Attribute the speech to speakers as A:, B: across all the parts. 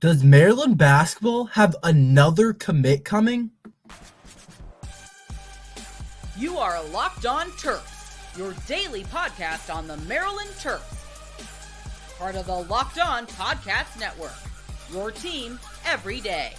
A: Does Maryland basketball have another commit coming?
B: You are Locked On Terps, your daily podcast on the Maryland Terps. Part of the Locked On Podcast Network, your team every day.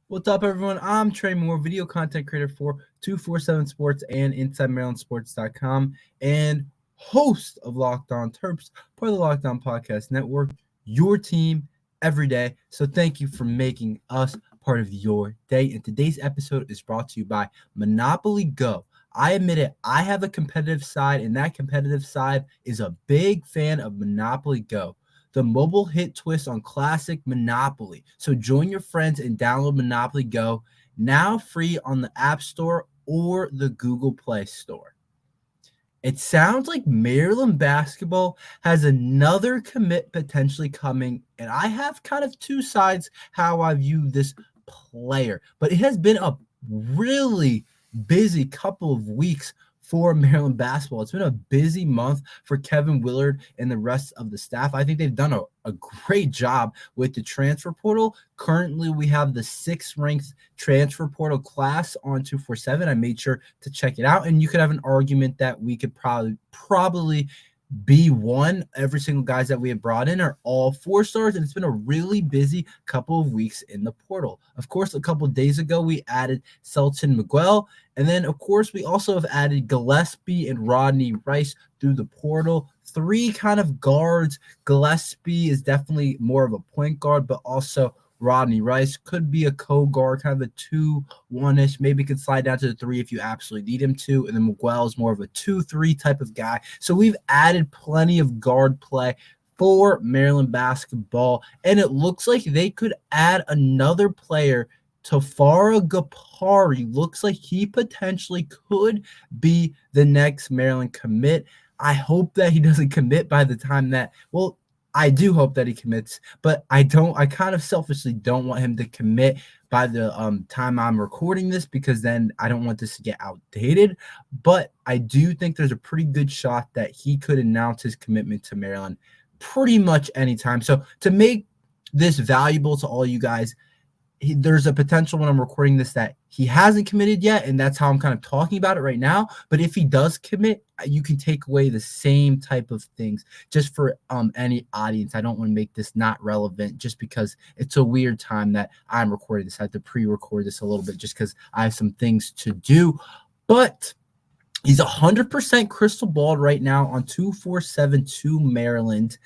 A: What's up, everyone? I'm Tre Moore, video content creator for 247 Sports and InsideMarylandSports.com, and host of Locked On Terps, part of the Locked On Podcast Network, your team every day. So thank you for making us part of your day. And today's episode is brought to you by Monopoly Go. I admit it, I have a competitive side, and that competitive side is a big fan of Monopoly Go, the mobile hit twist on classic Monopoly. So join your friends and download Monopoly Go, now free on the App Store or the Google Play Store. It sounds like Maryland basketball has another commit potentially coming, and I have kind of two sides how I view this player. But it has been a really busy couple of weeks for Maryland basketball. It's been a busy month for Kevin Willard and the rest of the staff. I think they've done a great job with the transfer portal. Currently, we have the 6th ranked transfer portal class on 247. I made sure to check it out, and you could have an argument that we could probably be one. Every single guys that we have brought in are all 4 stars, and it's been a really busy couple of weeks in the portal. Of course, a couple of days ago, we added Selton Miguel, and then, of course, we also have added Gillespie and Rodney Rice through the portal. 3 kind of guards. Gillespie is definitely more of a point guard, but also Rodney Rice could be a co-guard, kind of a 2-1-ish. Maybe could slide down to the 3 if you absolutely need him to. And then Miguel is more of a 2-3 type of guy. So we've added plenty of guard play for Maryland basketball. And it looks like they could add another player. Tafara Gapare looks like he potentially could be the next Maryland commit. I hope that he doesn't commit by the time that, well, I do hope that he commits, but I kind of selfishly don't want him to commit by the time I'm recording this, because then I don't want this to get outdated. But I do think there's a pretty good shot that he could announce his commitment to Maryland pretty much anytime. So to make this valuable to all you guys, there's a potential when I'm recording this that he hasn't committed yet, and that's how I'm kind of talking about it right now. But if he does commit, you can take away the same type of things just for any audience. I don't want to make this not relevant just because it's a weird time that I'm recording this. I have to pre-record this a little bit just because I have some things to do. But he's 100% crystal balled right now on 247-2 Maryland.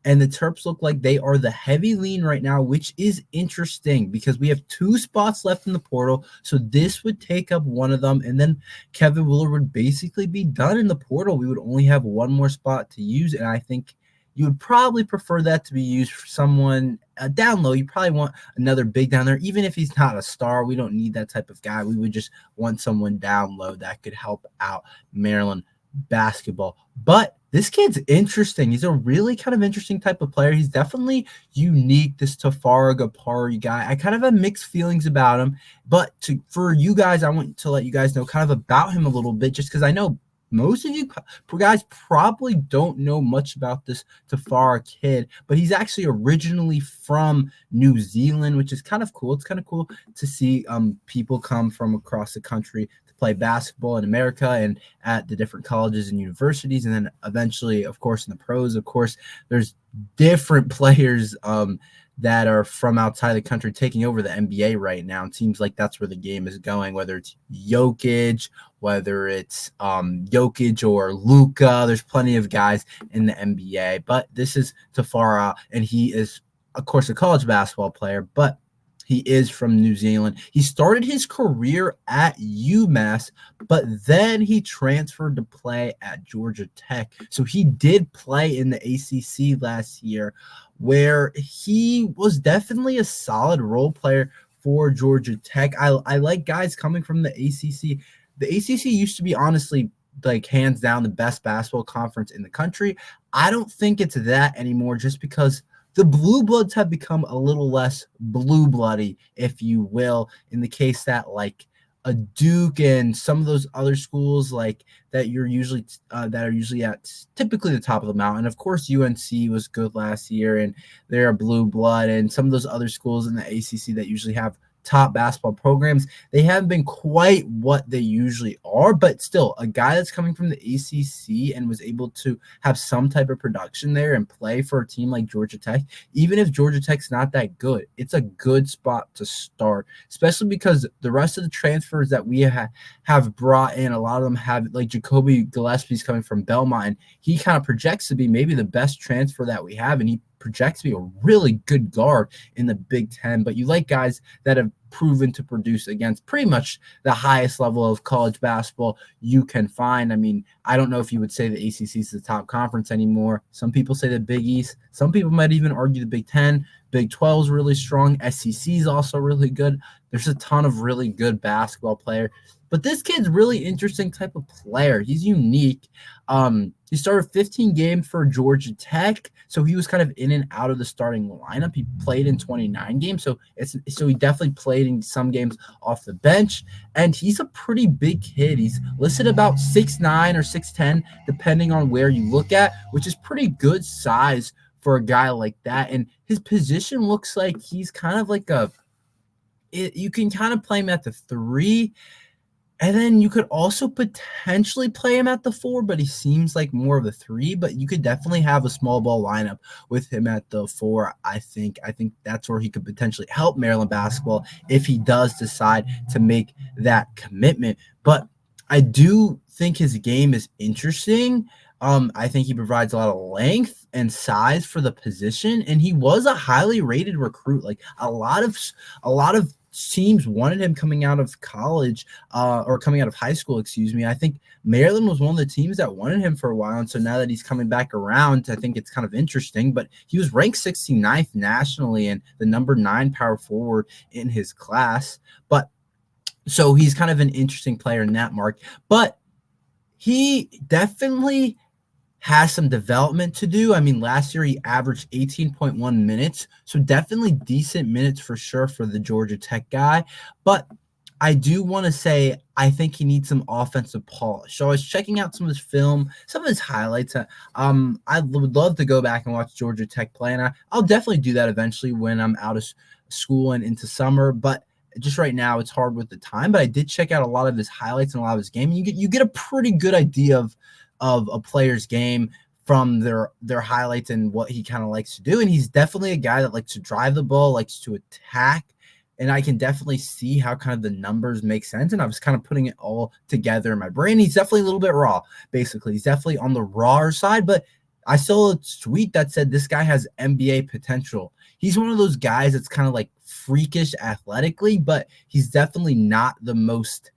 A: And the Terps look like they are the heavy lean right now, which is interesting because we have 2 spots left in the portal. So this would take up one of them. And then Kevin Willard would basically be done in the portal. We would only have one more spot to use. And I think you would probably prefer that to be used for someone down low. You probably want another big down there. Even if he's not a star, we don't need that type of guy. We would just want someone down low that could help out Maryland basketball. But this kid's interesting. He's a really kind of interesting type of player. He's definitely unique, this Tafara Gapare guy. I kind of have mixed feelings about him, but for you guys, I want to let you guys know kind of about him a little bit, just because I know most of you guys probably don't know much about this Tafara kid, but he's actually originally from New Zealand, which is kind of cool. It's kind of cool to see people come from across the country to play basketball in America and at the different colleges and universities. And then eventually, of course, in the pros, of course, there's different players that are from outside the country taking over the NBA right now. It seems like that's where the game is going, whether it's Jokic, whether it's Jokic or Luka. There's plenty of guys in the NBA, but this is Tafara, and he is, of course, a college basketball player, but he is from New Zealand. He started his career at UMass, but then he transferred to play at Georgia Tech. So he did play in the ACC last year, where he was definitely a solid role player for Georgia Tech. I like guys coming from the ACC. The ACC used to be, honestly, like hands down the best basketball conference in the country. I don't think it's that anymore, just because the blue bloods have become a little less blue bloody, if you will, in the case that, like, a Duke and some of those other schools like that are usually at typically the top of the mountain. Of course, UNC was good last year, and they're a blue blood, and some of those other schools in the ACC that usually have top basketball programs, they haven't been quite what they usually are, but still a guy that's coming from the ACC and was able to have some type of production there and play for a team like Georgia Tech, even if Georgia Tech's not that good, it's a good spot to start, especially because the rest of the transfers that we have brought in, a lot of them have, like Jacoby Gillespie's coming from Belmont, and he kind of projects to be maybe the best transfer that we have, and he projects to be a really good guard in the Big Ten. But you like guys that have proven to produce against pretty much the highest level of college basketball you can find. I mean, I don't know if you would say the ACC is the top conference anymore. Some people say the Big East. Some people might even argue the Big Ten. Big 12 is really strong. SEC is also really good. There's a ton of really good basketball players. But this kid's really interesting type of player. He's unique. He started 15 games for Georgia Tech, so he was kind of in and out of the starting lineup. He played in 29 games, so he definitely played in some games off the bench. And he's a pretty big kid. He's listed about 6'9" or 6'10", depending on where you look at, which is pretty good size for a guy like that. And his position looks like he's kind of like you can kind of play him at the 3. And then you could also potentially play him at the 4, but he seems like more of a 3. But you could definitely have a small ball lineup with him at the 4. I think that's where he could potentially help Maryland basketball if he does decide to make that commitment. But I do think his game is interesting. I think he provides a lot of length and size for the position, and he was a highly rated recruit. Like a lot of teams wanted him coming out of college or coming out of high school, excuse me. I think Maryland was one of the teams that wanted him for a while. And so now that he's coming back around, I think it's kind of interesting. But he was ranked 69th nationally and the number 9 power forward in his class. But so he's kind of an interesting player in that mark. But he definitely has some development to do. I mean, last year he averaged 18.1 minutes, so definitely decent minutes for sure for the Georgia Tech guy. But I do want to say I think he needs some offensive polish. So I was checking out some of his film, some of his highlights. I would love to go back and watch Georgia Tech play, and I'll definitely do that eventually when I'm out of school and into summer. But just right now, it's hard with the time. But I did check out a lot of his highlights and a lot of his game. You get a pretty good idea of a player's game from their highlights and what he kind of likes to do. And he's definitely a guy that likes to drive the ball, likes to attack. And I can definitely see how kind of the numbers make sense. And I was kind of putting it all together in my brain. He's definitely a little bit raw, basically. He's definitely on the raw side, but I saw a tweet that said this guy has NBA potential. He's one of those guys that's kind of like freakish athletically, but he's definitely not the most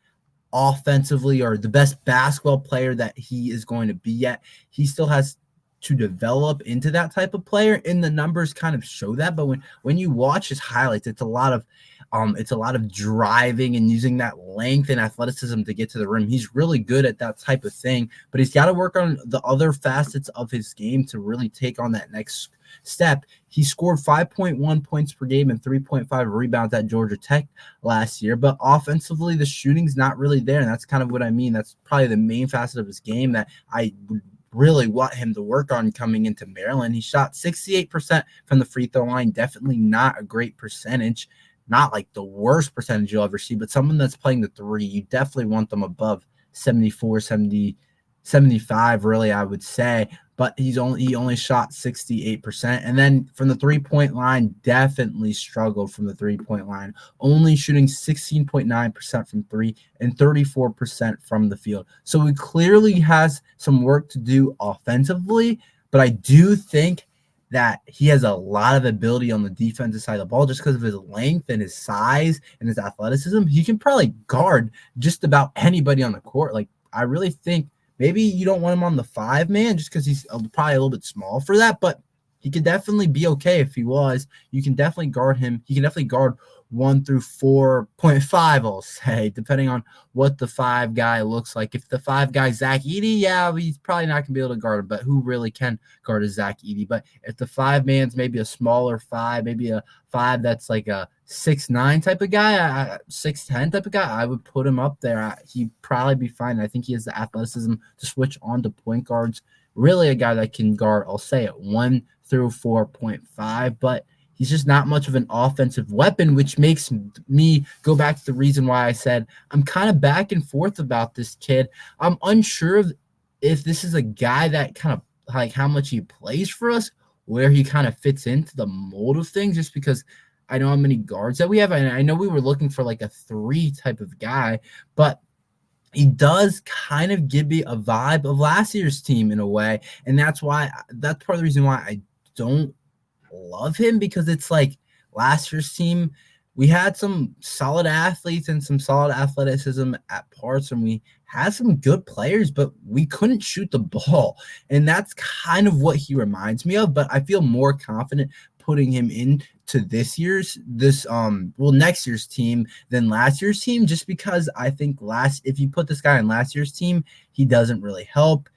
A: offensively or the best basketball player that he is going to be yet. He still has to develop into that type of player, and the numbers kind of show that. But when you watch his highlights, it's a lot of driving and using that length and athleticism to get to the rim. He's really good at that type of thing, but he's got to work on the other facets of his game to really take on that next step. He scored 5.1 points per game and 3.5 rebounds at Georgia Tech last year, but offensively, the shooting's not really there, and that's kind of what I mean. That's probably the main facet of his game that I would really want him to work on coming into Maryland. He shot 68% from the free throw line, definitely not a great percentage, not like the worst percentage you'll ever see, but someone that's playing the 3, you definitely want them above 74, 70, 75, really, I would say. But he only shot 68%. And then from the 3-point line, definitely struggled from the 3-point line, only shooting 16.9% from 3 and 34% from the field. So he clearly has some work to do offensively, but I do think that he has a lot of ability on the defensive side of the ball just because of his length and his size and his athleticism. He can probably guard just about anybody on the court. Like, I really think maybe you don't want him on the 5-man just because he's probably a little bit small for that, but he could definitely be okay if he was. You can definitely guard him. He can definitely guard 1 through 4.5, I'll say, depending on what the 5 guy looks like. If the 5 guy Zach Edey, yeah, he's probably not going to be able to guard him, but who really can guard a Zach Edey? But if the 5 man's maybe a smaller 5, maybe a 5 that's like a 6'9" type of guy, 6'10" type of guy, I would put him up there. He'd probably be fine. I think he has the athleticism to switch on to point guards. Really a guy that can guard, I'll say it, 1 through 4.5, but he's just not much of an offensive weapon, which makes me go back to the reason why I said I'm kind of back and forth about this kid. I'm unsure if this is a guy that kind of like how much he plays for us, where he kind of fits into the mold of things, just because I know how many guards that we have. And I know we were looking for like a 3 type of guy, but he does kind of give me a vibe of last year's team in a way. And that's part of the reason why I don't love him, because it's like last year's team, we had some solid athletes and some solid athleticism at parts, and we had some good players, but we couldn't shoot the ball. And that's kind of what he reminds me of, but I feel more confident putting him into next year's team than last year's team, just because I think if you put this guy in last year's team, he doesn't really help.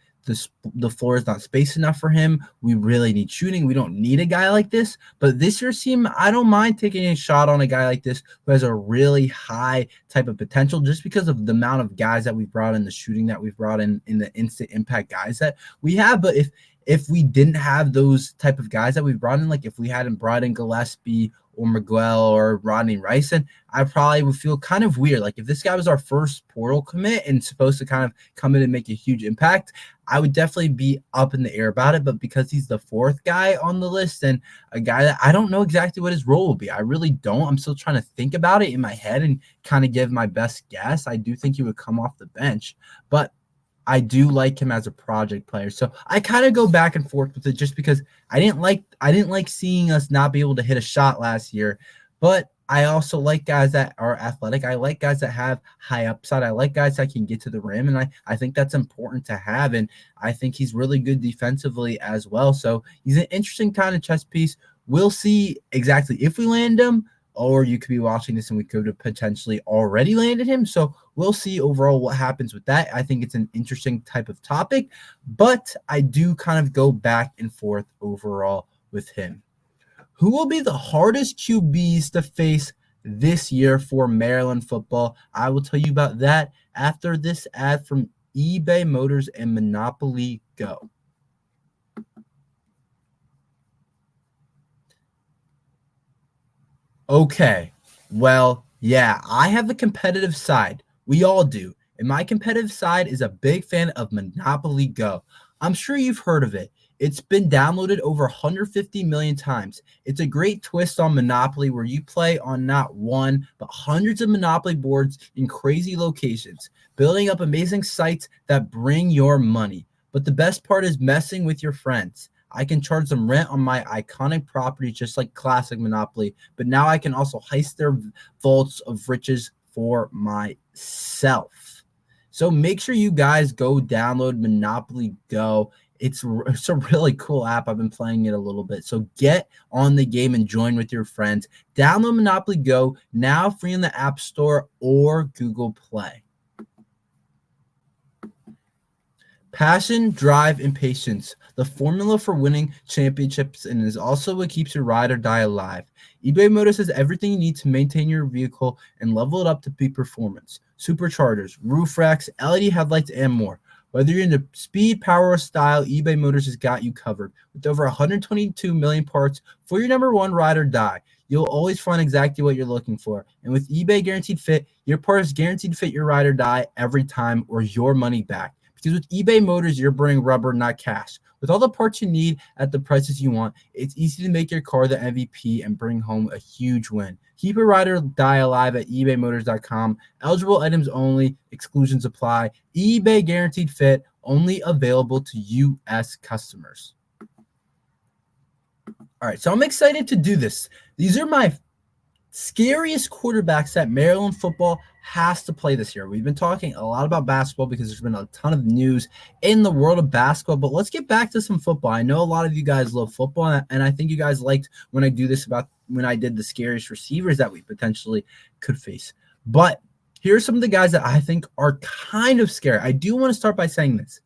A: The floor is not space enough for him. We really need shooting. We don't need a guy like this. But this year's team, I don't mind taking a shot on a guy like this who has a really high type of potential, just because of the amount of guys that we've brought in, the shooting that we've brought in the instant impact guys that we have. But if we didn't have those type of guys that we've brought in, like if we hadn't brought in Gillespie or Miguel or Rodney Rice, and I probably would feel kind of weird. Like if this guy was our first portal commit and supposed to kind of come in and make a huge impact, I would definitely be up in the air about it. But because he's the 4th guy on the list and a guy that I don't know exactly what his role will be, I really don't. I'm still trying to think about it in my head and kind of give my best guess. I do think he would come off the bench, but I do like him as a project player. So I kind of go back and forth with it, just because I didn't like seeing us not be able to hit a shot last year. But I also like guys that are athletic. I like guys that have high upside. I like guys that can get to the rim, and I think that's important to have. And I think he's really good defensively as well. So he's an interesting kind of chess piece. We'll see exactly if we land him, or you could be watching this and we could have potentially already landed him. So we'll see overall what happens with that. I think it's an interesting type of topic, but I do kind of go back and forth overall with him. Who will be the hardest QBs to face this year for Maryland football? I will tell you about that after this ad from eBay Motors and Monopoly Go. Okay, well, yeah, I have a competitive side. We all do. And my competitive side is a big fan of Monopoly Go. I'm sure you've heard of it. It's been downloaded over 150 million times. It's a great twist on Monopoly where you play on not one, but hundreds of Monopoly boards in crazy locations, building up amazing sites that bring your money. But the best part is messing with your friends. I can charge them rent on my iconic property just like classic Monopoly, but now I can also heist their vaults of riches for myself. So make sure you guys go download Monopoly Go. It's a really cool app. I've been playing it a little bit. So get on the game and join with your friends. Download Monopoly Go, now free in the App Store or Google Play. Passion, drive, and patience. The formula for winning championships, and is also what keeps your ride or die alive. eBay Motors has everything you need to maintain your vehicle and level it up to peak performance. Superchargers, roof racks, LED headlights, and more. Whether you're into speed, power, or style, eBay Motors has got you covered. With over 122 million parts for your number one ride or die, you'll always find exactly what you're looking for. And with eBay Guaranteed Fit, your part is guaranteed to fit your ride or die every time, or your money back. Because with eBay Motors, you're burning rubber, not cash. With all the parts you need at the prices you want, it's easy to make your car the MVP and bring home a huge win. Keep a ride or die alive at ebaymotors.com. Eligible items only. Exclusions apply. eBay Guaranteed Fit, only available to U.S. customers. All right, so I'm excited to do this. These are my scariest quarterbacks that Maryland football has to play this year. We've been talking a lot about basketball because there's been a ton of news in the world of basketball, but let's get back to some football. I know a lot of you guys love football, and I think you guys liked when I do this about when I did the scariest receivers that we potentially could face. But here's some of the guys that I think are kind of scary. I do want to start by saying this.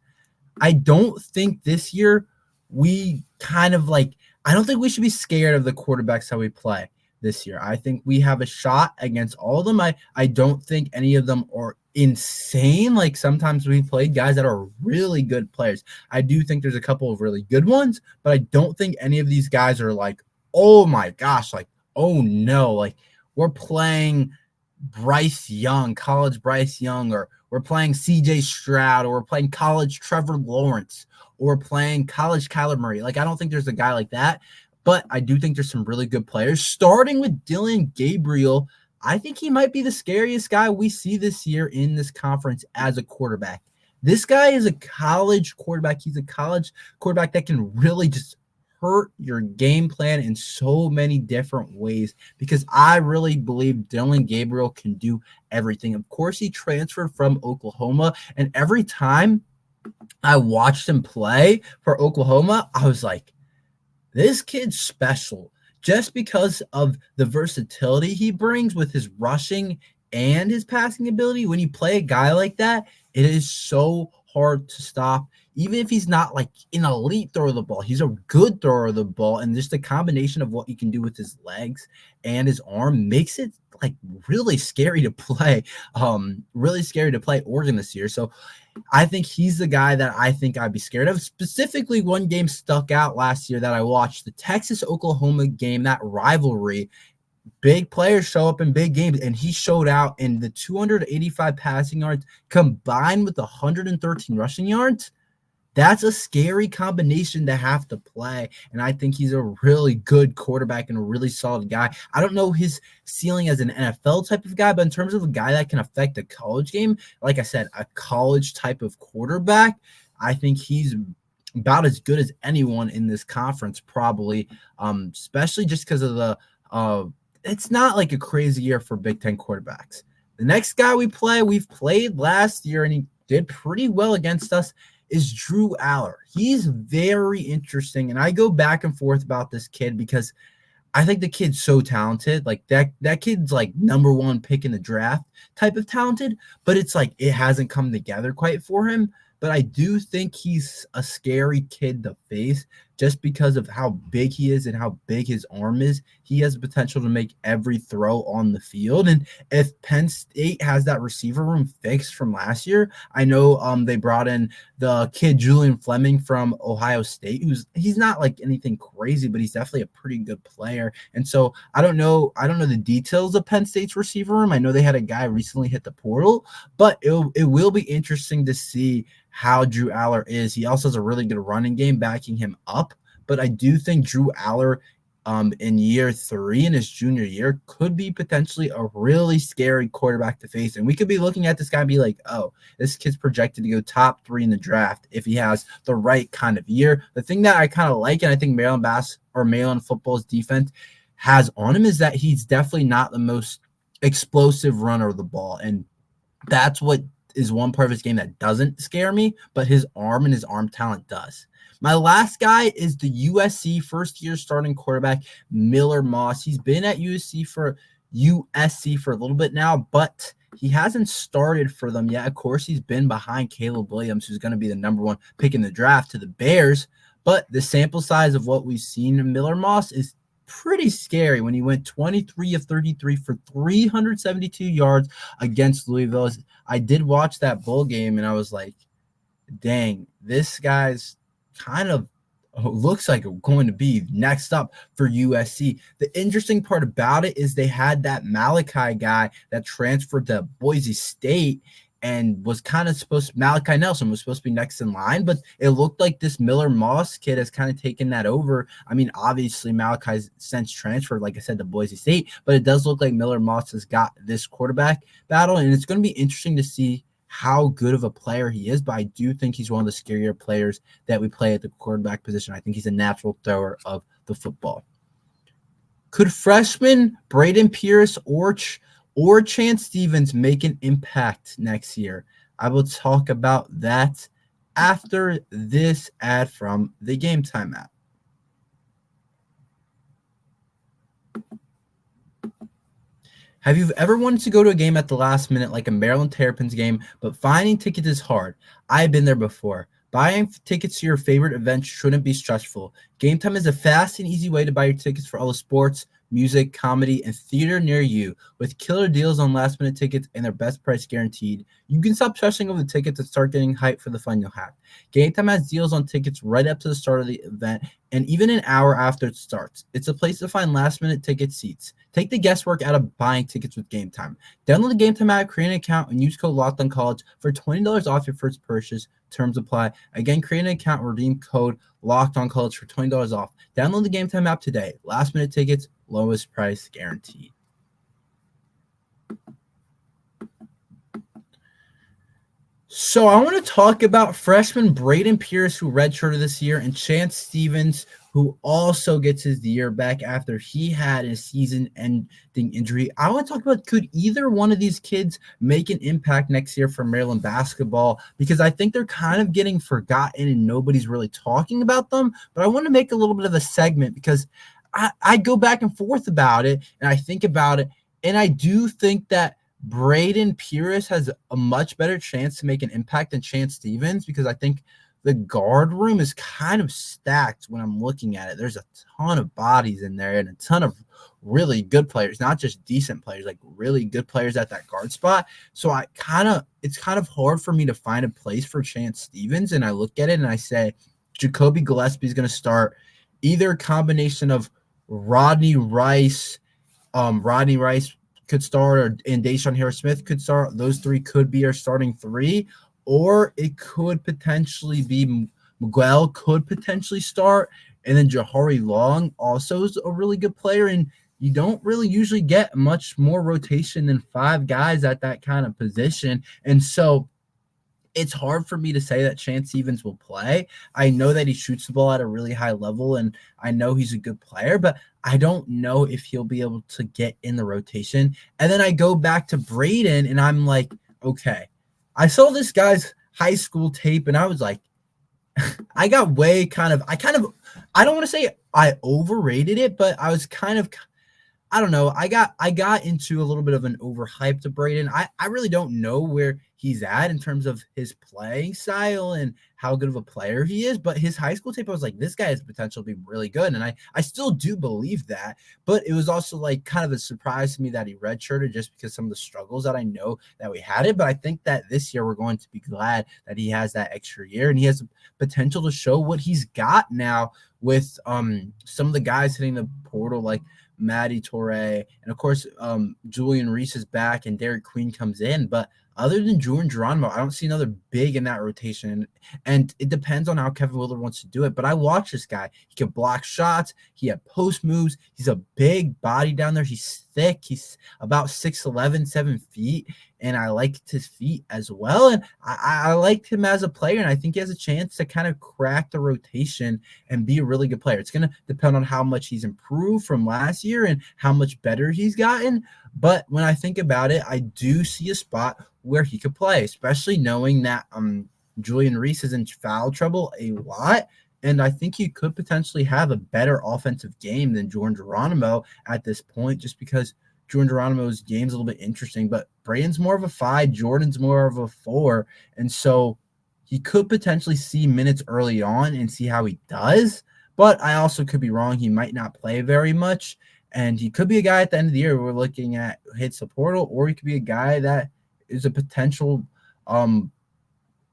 A: I don't think this year we kind of like, I don't think we should be scared of the quarterbacks that we play this year. I think we have a shot against all of them. I don't think any of them are insane. Like sometimes we played guys that are really good players. I do think there's a couple of really good ones, but I don't think any of these guys are like, oh my gosh, like, oh no, like we're playing Bryce Young, college Bryce Young, or we're playing CJ Stroud, or we're playing college Trevor Lawrence, or we're playing college Kyler Murray. Like, I don't think there's a guy like that, but I do think there's some really good players, starting with Dillon Gabriel. I think he might be the scariest guy we see this year in this conference as a quarterback. This guy is a college quarterback. He's a college quarterback that can really just hurt your game plan in so many different ways, because I really believe Dillon Gabriel can do everything. Of course, he transferred from Oklahoma, and every time I watched him play for Oklahoma, I was like, this kid's special just because of the versatility he brings with his rushing and his passing ability. When you play a guy like that, it is so hard to stop. Even if he's not like an elite thrower of the ball, he's a good thrower of the ball. And just the combination of what he can do with his legs and his arm makes it like really scary to play. Really scary to play Oregon this year. So I think he's the guy that I think I'd be scared of. Specifically, one game stuck out last year that I watched, the Texas-Oklahoma game, that rivalry. Big players show up in big games, and he showed out in the 285 passing yards combined with 113 rushing yards. That's a scary combination to have to play, and I think he's a really good quarterback and a really solid guy. I don't know his ceiling as an NFL type of guy, but in terms of a guy that can affect a college game, like I said, a college type of quarterback, I think he's about as good as anyone in this conference probably, especially just because of the it's not like a crazy year for Big Ten quarterbacks. The next guy we've played last year, and he did pretty well against us, is Drew Aller. He's very interesting, and I go back and forth about this kid because I think the kid's so talented. Like that kid's like number one pick in the draft type of talented, but it's like it hasn't come together quite for him. But I do think he's a scary kid to face just because of how big he is and how big his arm is. He has the potential to make every throw on the field. And if Penn State has that receiver room fixed from last year, I know they brought in the kid Julian Fleming from Ohio State, he's not like anything crazy, but he's definitely a pretty good player. And so I don't know the details of Penn State's receiver room. I know they had a guy recently hit the portal, but it will be interesting to see how Drew Aller is. He also has a really good running game backing him up, but I do think Drew Aller in year 3 in his junior year could be potentially a really scary quarterback to face. And we could be looking at this guy and be like, oh, this kid's projected to go top 3 in the draft if he has the right kind of year. The thing that I kind of like, and I think Maryland football's defense has on him, is that he's definitely not the most explosive runner of the ball. And that's what is one part of his game that doesn't scare me, but his arm and his arm talent does. My last guy is the USC first-year starting quarterback, Miller Moss. He's been at USC for a little bit now, but he hasn't started for them yet. Of course, he's been behind Caleb Williams, who's going to be the number 1 pick in the draft, to the Bears. But the sample size of what we've seen in Miller Moss is pretty scary when he went 23 of 33 for 372 yards against Louisville. I did watch that bowl game, and I was like, dang, this guy's kind of looks like going to be next up for USC. The interesting part about it is they had that Malachi guy that transferred to Boise State and was kind of Malachi Nelson was supposed to be next in line, but it looked like this Miller Moss kid has kind of taken that over. I mean, obviously Malachi's since transferred, like I said, to Boise State, but it does look like Miller Moss has got this quarterback battle, and it's going to be interesting to see how good of a player he is, but I do think he's one of the scarier players that we play at the quarterback position. I think he's a natural thrower of the football. Could freshman Braden Pierce or Chance Stevens make an impact next year? I will talk about that after this ad from the Gametime app. Have you ever wanted to go to a game at the last minute, like a Maryland Terrapins game, but finding tickets is hard? I've been there before. Buying tickets to your favorite event shouldn't be stressful. Gametime is a fast and easy way to buy your tickets for all the sports, music, comedy, and theater near you. With killer deals on last-minute tickets and their best price guaranteed, you can stop stressing over the tickets and start getting hyped for the fun you'll have. Gametime has deals on tickets right up to the start of the event and even an hour after it starts. It's a place to find last-minute ticket seats. Take the guesswork out of buying tickets with Gametime. Download the Gametime app, create an account, and use code LOCKEDONCollege for $20 off your first purchase. Terms apply. Again, create an account, redeem code LOCKEDONCollege for $20 off. Download the Gametime app today. Last-minute tickets, lowest price guaranteed. So I want to talk about freshman Braden Pierce, who redshirted this year, and Chance Stevens, who also gets his year back after he had a season-ending injury. I want to talk about, could either one of these kids make an impact next year for Maryland basketball? Because I think they're kind of getting forgotten and nobody's really talking about them. But I want to make a little bit of a segment because I go back and forth about it, and I think about it, and I do think that Braden Pierce has a much better chance to make an impact than Chance Stevens, because I think the guard room is kind of stacked when I'm looking at it. There's a ton of bodies in there and a ton of really good players, not just decent players, like really good players at that guard spot. So it's kind of hard for me to find a place for Chance Stevens. And I look at it and I say, Jacoby Gillespie is going to start either a combination of Rodney Rice could start, and Deshaun Harris-Smith could start. Those three could be our starting three, or it could potentially be Miguel could potentially start, and then Jahari Long also is a really good player, and you don't really usually get much more rotation than 5 guys at that kind of position, and so it's hard for me to say that Chance Stevens will play. I know that he shoots the ball at a really high level, and I know he's a good player, but I don't know if he'll be able to get in the rotation. And then I go back to Braden, and I'm like, okay, I saw this guy's high school tape, and I was like, I don't want to say I overrated it, but I was kind of, I don't know. I got into a little bit of an overhyped of Braden. I really don't know where he's at in terms of his playing style and how good of a player he is. But his high school tape, I was like, this guy has potential to be really good. And I still do believe that. But it was also like kind of a surprise to me that he redshirted, just because some of the struggles that I know that we had it. But I think that this year we're going to be glad that he has that extra year, and he has potential to show what he's got now with some of the guys hitting the portal, like Matty Torre, and of course Julian Reese is back and Derek Queen comes in. But other than Jordan Geronimo, I don't see another big in that rotation, and it depends on how Kevin Willard wants to do it. But I watch this guy. He can block shots. He had post moves. He's a big body down there. He's thick. He's about 6'11", 7 feet, and I liked his feet as well. And I liked him as a player, and I think he has a chance to kind of crack the rotation and be a really good player. It's going to depend on how much he's improved from last year and how much better he's gotten. But when I think about it, I do see a spot where he could play, especially knowing that Julian Reese is in foul trouble a lot. And I think he could potentially have a better offensive game than Jordan Geronimo at this point, just because Jordan Geronimo's game is a little bit interesting. But Braden's more of a 5, Jordan's more of a 4. And so he could potentially see minutes early on and see how he does. But I also could be wrong. He might not play very much. And he could be a guy at the end of the year we're looking at hits the portal, or he could be a guy that is a potential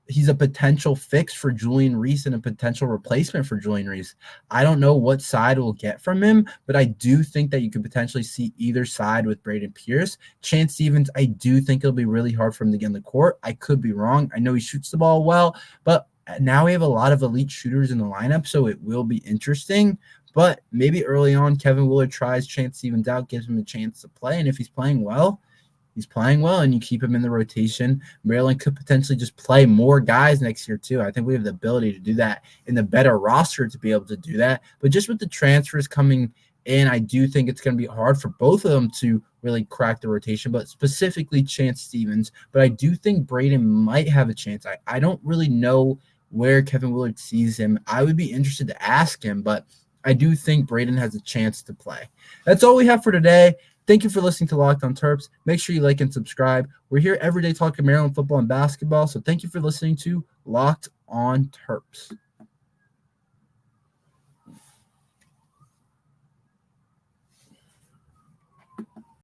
A: he's a potential fix for Julian Reese and a potential replacement for Julian Reese. I don't know what side we'll get from him, but I do think that you could potentially see either side with Braden Pierce. Chance Stevens, I do think it'll be really hard for him to get in the court. I could be wrong. I know he shoots the ball well, but now we have a lot of elite shooters in the lineup, so it will be interesting. But maybe early on, Kevin Willard tries Chance Stevens out, gives him a chance to play, and if he's playing well, and you keep him in the rotation. Maryland could potentially just play more guys next year too. I think we have the ability to do that, and the better roster to be able to do that. But just with the transfers coming And I do think it's going to be hard for both of them to really crack the rotation, but specifically Chance Stevens. But I do think Braden might have a chance. I don't really know where Kevin Willard sees him. I would be interested to ask him, but I do think Braden has a chance to play. That's all we have for today. Thank you for listening to Locked on Terps. Make sure you like and subscribe. We're here every day talking Maryland football and basketball, so thank you for listening to Locked on Terps.